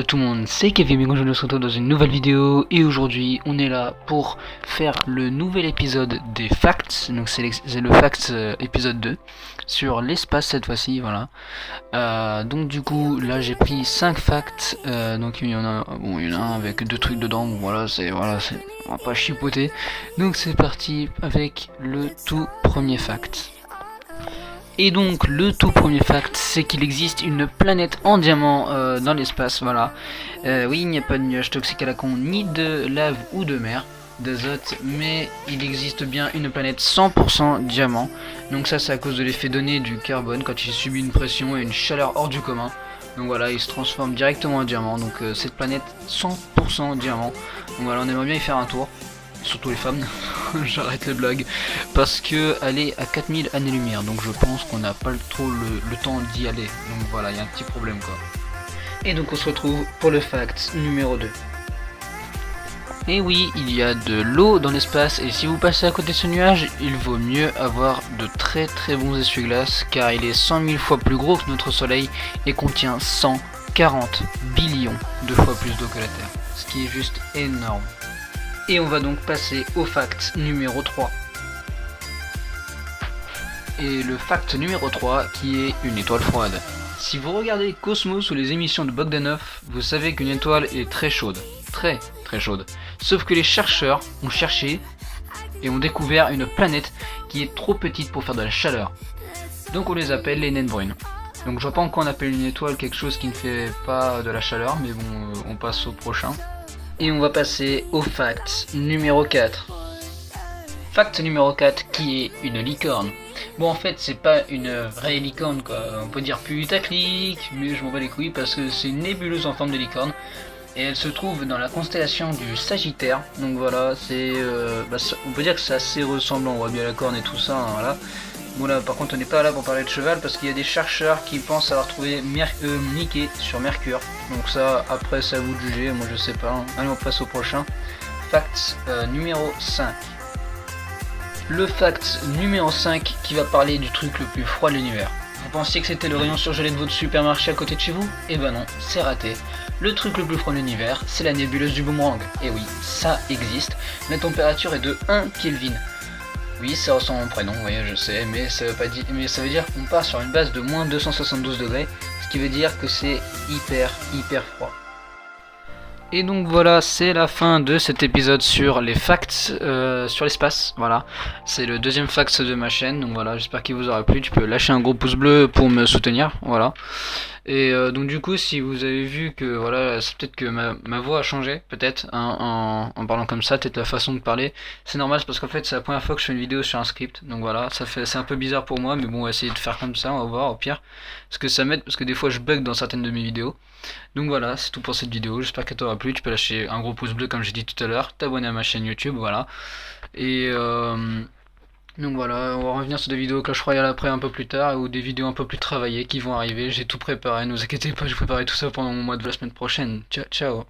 Hello tout le monde, c'est Kevin, et aujourd'hui on se retrouve dans une nouvelle vidéo et aujourd'hui on est là pour faire le nouvel épisode des facts, donc c'est le facts épisode 2 sur l'espace cette fois-ci, voilà. Donc du coup là j'ai pris 5 facts, donc il y en a un avec 2 trucs dedans, bon, voilà, on va pas chipoter, donc c'est parti avec le tout premier fact. Et donc le tout premier fact, c'est qu'il existe une planète en diamant dans l'espace, voilà. Oui, il n'y a pas de nuages toxiques à la con, ni de lave ou de mer, d'azote, mais il existe bien une planète 100% diamant. Donc ça c'est à cause de l'effet donné du carbone quand il subit une pression et une chaleur hors du commun. Donc voilà, il se transforme directement en diamant, donc cette planète 100% diamant. Donc voilà, on aimerait bien y faire un tour. Surtout les femmes, j'arrête les blagues, parce que elle est à 4000 années-lumière, donc je pense qu'on n'a pas trop le temps d'y aller, donc voilà, il y a un petit problème quoi. Et donc on se retrouve pour le fact numéro 2. Et oui, il y a de l'eau dans l'espace, et si vous passez à côté de ce nuage, il vaut mieux avoir de très bons essuie-glaces, car il est 100 000 fois plus gros que notre soleil, et contient 140 billions de fois plus d'eau que la Terre, ce qui est juste énorme. Et on va donc passer au fact numéro 3. Et le fact numéro 3 qui est une étoile froide. Si vous regardez Cosmos ou les émissions de Bogdanov, vous savez qu'une étoile est très chaude. Très chaude. Sauf que les chercheurs ont cherché et ont découvert une planète qui est trop petite pour faire de la chaleur. Donc on les appelle les naines brunes. Donc je vois pas encore on appelle une étoile quelque chose qui ne fait pas de la chaleur, mais bon, on passe au prochain. Et on va passer au fact numéro 4. Fact numéro 4 qui est une licorne. Bon en fait c'est pas une vraie licorne quoi, on peut dire putaclic, mais je m'en bats les couilles parce que c'est une nébuleuse en forme de licorne. Et elle se trouve dans la constellation du Sagittaire. Donc voilà, c'est on peut dire que c'est assez ressemblant, on voit bien la corne et tout ça, hein, voilà. Bon là par contre on n'est pas là pour parler de cheval parce qu'il y a des chercheurs qui pensent avoir trouvé Mickey sur Mercure. Donc ça après c'est à vous de juger, moi je sais pas, hein. Allez on passe au prochain. Fact numéro 5. Le fact numéro 5 qui va parler du truc le plus froid de l'univers. Vous pensiez que c'était le rayon surgelé de votre supermarché à côté de chez vous? Eh ben non, c'est raté. Le truc le plus froid de l'univers, c'est la nébuleuse du boomerang. Et oui, ça existe. La température est de 1 Kelvin. Oui, ça ressemble à mon prénom, oui, je sais, mais ça veut dire qu'on part sur une base de moins 272 degrés, ce qui veut dire que c'est hyper froid. Et donc voilà, c'est la fin de cet épisode sur les facts sur l'espace, voilà. C'est le deuxième fact de ma chaîne, donc voilà, j'espère qu'il vous aura plu. Tu peux lâcher un gros pouce bleu pour me soutenir, voilà. Et donc du coup, si vous avez vu que voilà, c'est peut-être que ma voix a changé, peut-être, hein, en parlant comme ça, peut-être la façon de parler, c'est normal, c'est parce qu'en fait c'est la première fois que je fais une vidéo sur un script, donc voilà, c'est un peu bizarre pour moi, mais bon, on va essayer de faire comme ça, on va voir au pire, parce que ça m'aide, parce que des fois je bug dans certaines de mes vidéos. Donc voilà, c'est tout pour cette vidéo, j'espère qu'elle t'aura plu. Tu peux lâcher un gros pouce bleu comme j'ai dit tout à l'heure, t'abonner à ma chaîne YouTube, voilà. Et donc voilà, on va revenir sur des vidéos Clash Royale après un peu plus tard, ou des vidéos un peu plus travaillées qui vont arriver. J'ai tout préparé, ne vous inquiétez pas, je préparerai tout ça pendant mon mois de la semaine prochaine. Ciao.